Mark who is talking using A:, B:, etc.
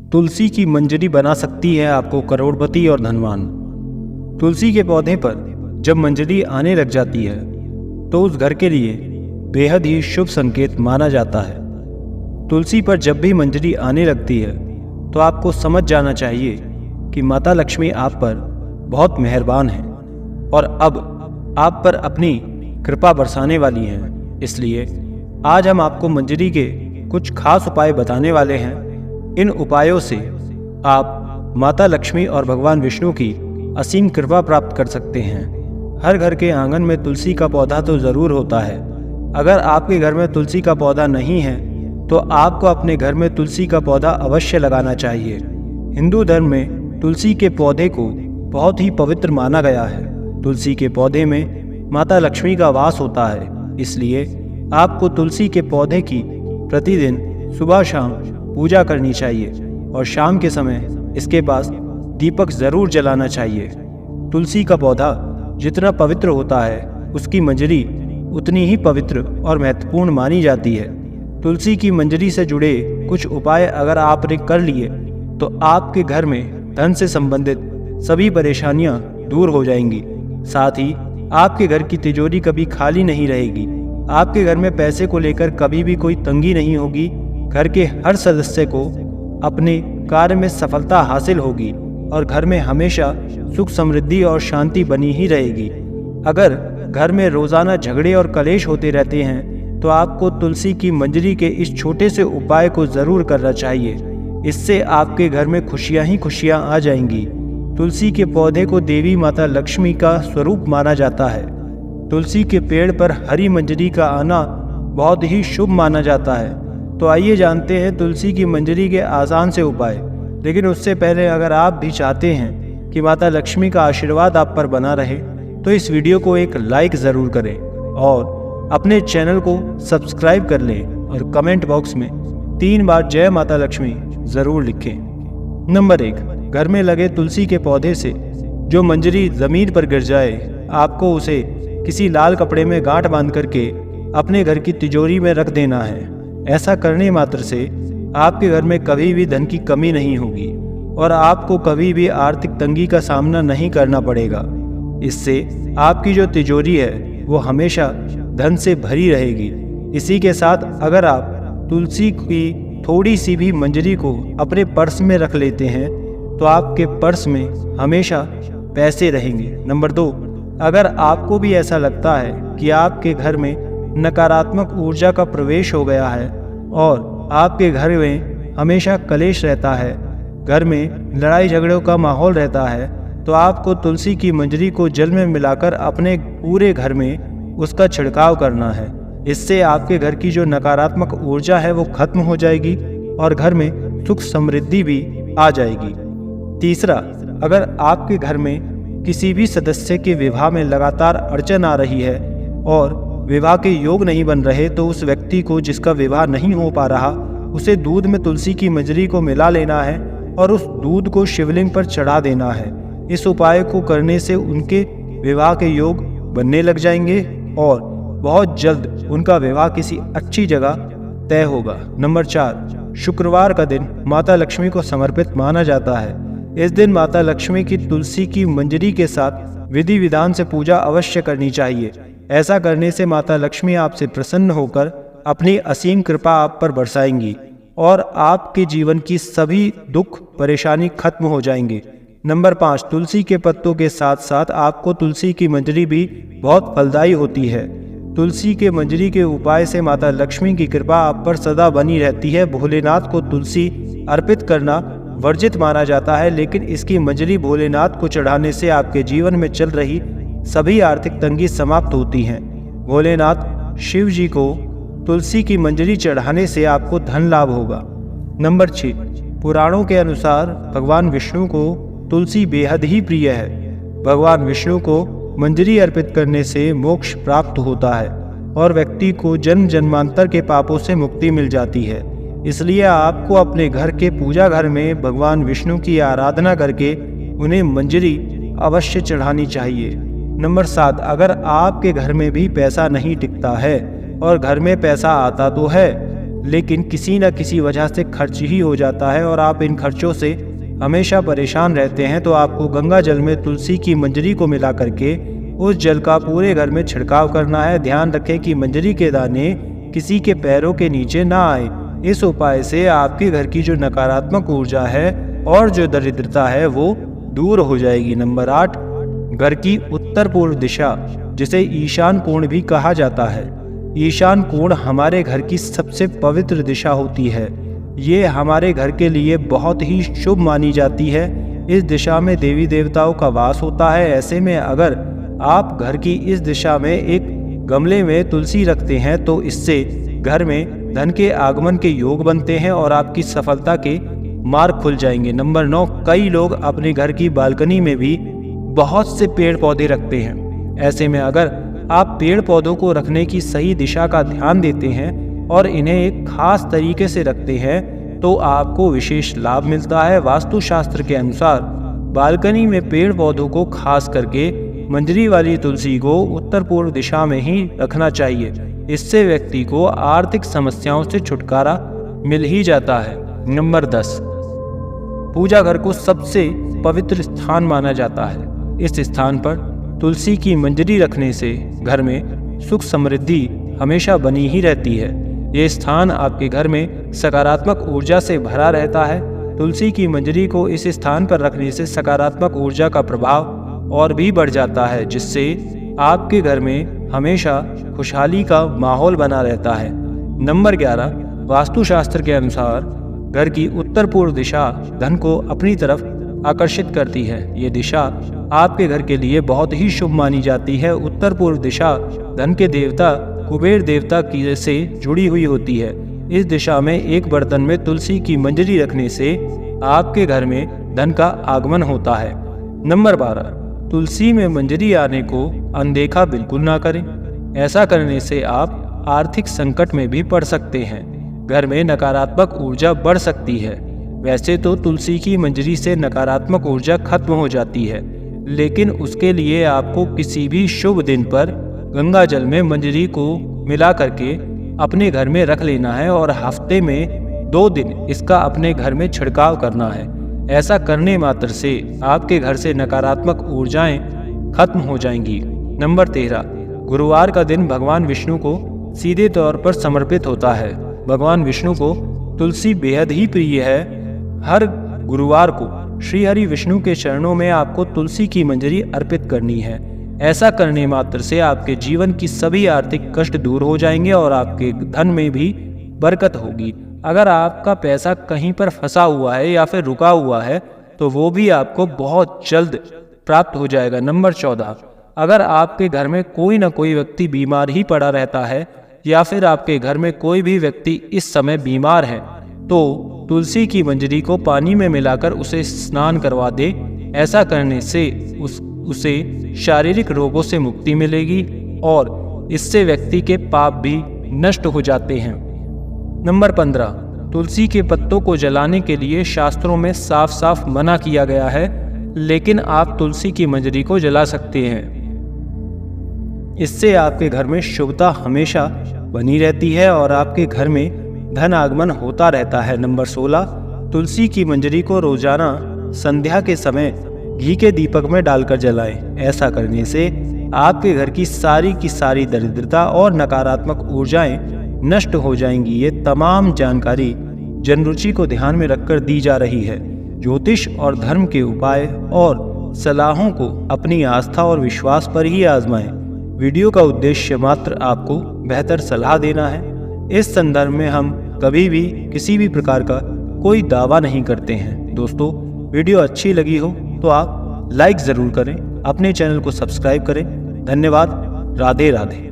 A: तुलसी की मंजरी बना सकती है आपको करोड़पति और धनवान। तुलसी के पौधे पर जब मंजरी आने लग जाती है तो उस घर के लिए बेहद ही शुभ संकेत माना जाता है। तुलसी पर जब भी मंजरी आने लगती है तो आपको समझ जाना चाहिए कि माता लक्ष्मी आप पर बहुत मेहरबान हैं और अब आप पर अपनी कृपा बरसाने वाली हैं। इसलिए आज हम आपको मंजरी के कुछ खास उपाय बताने वाले हैं। इन उपायों से आप माता लक्ष्मी और भगवान विष्णु की असीम कृपा प्राप्त कर सकते हैं। हर घर के आंगन में तुलसी का पौधा तो ज़रूर होता है। अगर आपके घर में तुलसी का पौधा नहीं है तो आपको अपने घर में तुलसी का पौधा अवश्य लगाना चाहिए। हिंदू धर्म में तुलसी के पौधे को बहुत ही पवित्र माना गया है। तुलसी के पौधे में माता लक्ष्मी का वास होता है, इसलिए आपको तुलसी के पौधे की प्रतिदिन सुबह शाम पूजा करनी चाहिए और शाम के समय इसके पास दीपक ज़रूर जलाना चाहिए। तुलसी का पौधा जितना पवित्र होता है उसकी मंजरी उतनी ही पवित्र और महत्वपूर्ण मानी जाती है। तुलसी की मंजरी से जुड़े कुछ उपाय अगर आपने कर लिए तो आपके घर में धन से संबंधित सभी परेशानियां दूर हो जाएंगी। साथ ही आपके घर की तिजोरी कभी खाली नहीं रहेगी। आपके घर में पैसे को लेकर कभी भी कोई तंगी नहीं होगी। घर के हर सदस्य को अपने कार्य में सफलता हासिल होगी और घर में हमेशा सुख समृद्धि और शांति बनी ही रहेगी। अगर घर में रोजाना झगड़े और कलेश होते रहते हैं तो आपको तुलसी की मंजरी के इस छोटे से उपाय को जरूर करना चाहिए। इससे आपके घर में खुशियां ही खुशियां आ जाएंगी। तुलसी के पौधे को देवी माता लक्ष्मी का स्वरूप माना जाता है। तुलसी के पेड़ पर हरी मंजरी का आना बहुत ही शुभ माना जाता है। तो आइए जानते हैं तुलसी की मंजरी के आसान से उपाय। लेकिन उससे पहले अगर आप भी चाहते हैं कि माता लक्ष्मी का आशीर्वाद आप पर बना रहे तो इस वीडियो को एक लाइक ज़रूर करें और अपने चैनल को सब्सक्राइब कर लें और कमेंट बॉक्स में 3 बार जय माता लक्ष्मी ज़रूर लिखें। नंबर 1, घर में लगे तुलसी के पौधे से जो मंजरी ज़मीन पर गिर जाए आपको उसे किसी लाल कपड़े में गांठ बांध करके अपने घर की तिजोरी में रख देना है। ऐसा करने मात्र से आपके घर में कभी भी धन की कमी नहीं होगी और आपको कभी भी आर्थिक तंगी का सामना नहीं करना पड़ेगा। इससे आपकी जो तिजोरी है वो हमेशा धन से भरी रहेगी। इसी के साथ अगर आप तुलसी की थोड़ी सी भी मंजरी को अपने पर्स में रख लेते हैं तो आपके पर्स में हमेशा पैसे रहेंगे। नंबर 2, अगर आपको भी ऐसा लगता है कि आपके घर में नकारात्मक ऊर्जा का प्रवेश हो गया है और आपके घर में हमेशा कलेश रहता है, घर में लड़ाई झगड़ों का माहौल रहता है, तो आपको तुलसी की मंजरी को जल में मिलाकर अपने पूरे घर में उसका छिड़काव करना है। इससे आपके घर की जो नकारात्मक ऊर्जा है वो खत्म हो जाएगी और घर में सुख समृद्धि भी आ जाएगी। तीसरा, अगर आपके घर में किसी भी सदस्य के विवाह में लगातार अड़चन आ रही है और विवाह के योग नहीं बन रहे तो उस व्यक्ति को जिसका विवाह नहीं हो पा रहा उसे दूध में तुलसी की मंजरी को मिला लेना है और उस दूध को शिवलिंग पर चढ़ा देना है। इस उपाय को करने से उनके विवाह के योग बनने लग जाएंगे और बहुत जल्द उनका विवाह किसी अच्छी जगह तय होगा। नंबर 4, शुक्रवार का दिन माता लक्ष्मी को समर्पित माना जाता है। इस दिन माता लक्ष्मी की तुलसी की मंजरी के साथ विधि विधान से पूजा अवश्य करनी चाहिए। ऐसा करने से माता लक्ष्मी आपसे प्रसन्न होकर अपनी असीम कृपा आप पर बरसाएंगी और आपके जीवन की सभी दुख परेशानी खत्म हो जाएंगे। नंबर 5, तुलसी के पत्तों के साथ साथ आपको तुलसी की मंजरी भी बहुत फलदायी होती है। तुलसी के मंजरी के उपाय से माता लक्ष्मी की कृपा आप पर सदा बनी रहती है। भोलेनाथ को तुलसी अर्पित करना वर्जित माना जाता है, लेकिन इसकी मंजरी भोलेनाथ को चढ़ाने से आपके जीवन में चल रही सभी आर्थिक तंगी समाप्त होती हैं। भोलेनाथ शिव जी को तुलसी की मंजरी चढ़ाने से आपको धन लाभ होगा। नंबर 6, पुराणों के अनुसार भगवान विष्णु को तुलसी बेहद ही प्रिय है। भगवान विष्णु को मंजरी अर्पित करने से मोक्ष प्राप्त होता है और व्यक्ति को जन्म जन्मांतर के पापों से मुक्ति मिल जाती है। इसलिए आपको अपने घर के पूजा घर में भगवान विष्णु की आराधना करके उन्हें मंजरी अवश्य चढ़ानी चाहिए। नंबर 7, अगर आपके घर में भी पैसा नहीं टिकता है और घर में पैसा आता तो है लेकिन किसी न किसी वजह से खर्च ही हो जाता है और आप इन खर्चों से हमेशा परेशान रहते हैं, तो आपको गंगा जल में तुलसी की मंजरी को मिला करके उस जल का पूरे घर में छिड़काव करना है। ध्यान रखें कि मंजरी के दाने किसी के पैरों के नीचे ना आए। इस उपाय से आपके घर की जो नकारात्मक ऊर्जा है और जो दरिद्रता है वो दूर हो जाएगी। नंबर 8, घर की उत्तर पूर्व दिशा, जिसे ईशान कोण भी कहा जाता है। ईशान कोण हमारे घर की सबसे पवित्र दिशा होती है। ये हमारे घर के लिए बहुत ही शुभ मानी जाती है। इस दिशा में देवी देवताओं का वास होता है। ऐसे में अगर आप घर की इस दिशा में एक गमले में तुलसी रखते हैं तो इससे घर में धन के आगमन के योग बनते हैं और आपकी सफलता के मार्ग खुल जाएंगे। नंबर 9, कई लोग अपने घर की बालकनी में भी बहुत से पेड़ पौधे रखते हैं। ऐसे में अगर आप पेड़ पौधों को रखने की सही दिशा का ध्यान देते हैं और इन्हें एक खास तरीके से रखते हैं तो आपको विशेष लाभ मिलता है। वास्तुशास्त्र के अनुसार बालकनी में पेड़ पौधों को खास करके मंजरी वाली तुलसी को उत्तर पूर्व दिशा में ही रखना चाहिए। इससे व्यक्ति को आर्थिक समस्याओं से छुटकारा मिल ही जाता है। नंबर 10, पूजा घर को सबसे पवित्र स्थान माना जाता है। इस स्थान पर तुलसी की मंजरी रखने से घर में सुख समृद्धि हमेशा बनी ही रहती है। ये स्थान आपके घर में सकारात्मक ऊर्जा से भरा रहता है। तुलसी की मंजरी को इस स्थान पर रखने से सकारात्मक ऊर्जा का प्रभाव और भी बढ़ जाता है, जिससे आपके घर में हमेशा खुशहाली का माहौल बना रहता है। नंबर 11, वास्तुशास्त्र के अनुसार घर की उत्तर पूर्व दिशा धन को अपनी तरफ आकर्षित करती है। ये दिशा आपके घर के लिए बहुत ही शुभ मानी जाती है। उत्तर पूर्व दिशा धन के देवता कुबेर देवता की से जुड़ी हुई होती है। इस दिशा में एक बर्तन में तुलसी की मंजरी रखने से आपके घर में धन का आगमन होता है। नंबर 12, तुलसी में मंजरी आने को अनदेखा बिल्कुल ना करें। ऐसा करने से आप आर्थिक संकट में भी पड़ सकते हैं। घर में नकारात्मक ऊर्जा बढ़ सकती है। वैसे तो तुलसी की मंजरी से नकारात्मक ऊर्जा खत्म हो जाती है, लेकिन उसके लिए आपको किसी भी शुभ दिन पर गंगा जल में मंजरी को मिला करके अपने घर में रख लेना है और हफ्ते में 2 दिन इसका अपने घर में छिड़काव करना है। ऐसा करने मात्र से आपके घर से नकारात्मक ऊर्जाएं खत्म हो जाएंगी। नंबर 13, गुरुवार का दिन भगवान विष्णु को सीधे तौर पर समर्पित होता है। भगवान विष्णु को तुलसी बेहद ही प्रिय है। हर गुरुवार को श्री हरि विष्णु के चरणों में आपको तुलसी की मंजरी अर्पित करनी है। ऐसा करने मात्र से आपके जीवन की सभी आर्थिक कष्ट दूर हो जाएंगे और आपके धन में भी बरकत होगी। अगर आपका पैसा कहीं पर फंसा हुआ है या फिर रुका हुआ है तो वो भी आपको बहुत जल्द प्राप्त हो जाएगा। नंबर 14, अगर आपके घर में कोई ना कोई व्यक्ति बीमार ही पड़ा रहता है या फिर आपके घर में कोई भी व्यक्ति इस समय बीमार है तो तुलसी की मंजरी को पानी में मिलाकर उसे स्नान करवा दे। ऐसा करने से उसे शारीरिक रोगों से मुक्ति मिलेगी और इससे व्यक्ति के पाप भी नष्ट हो जाते हैं। नंबर 15, तुलसी के पत्तों को जलाने के लिए शास्त्रों में साफ साफ मना किया गया है, लेकिन आप तुलसी की मंजरी को जला सकते हैं। इससे आपके घर में शुभता हमेशा बनी रहती है और आपके घर में धन आगमन होता रहता है। नंबर 16, तुलसी की मंजरी को रोजाना संध्या के समय घी के दीपक में डालकर जलाएं। ऐसा करने से आपके घर की सारी दरिद्रता और नकारात्मक ऊर्जाएं नष्ट हो जाएंगी। ये तमाम जानकारी जनरुचि को ध्यान में रखकर दी जा रही है। ज्योतिष और धर्म के उपाय और सलाहों को अपनी आस्था और विश्वास पर ही आजमाएं। वीडियो का उद्देश्य मात्र आपको बेहतर सलाह देना है। इस संदर्भ में हम कभी भी किसी भी प्रकार का कोई दावा नहीं करते हैं। दोस्तों, वीडियो अच्छी लगी हो तो आप लाइक ज़रूर करें, अपने चैनल को सब्सक्राइब करें। धन्यवाद। राधे राधे।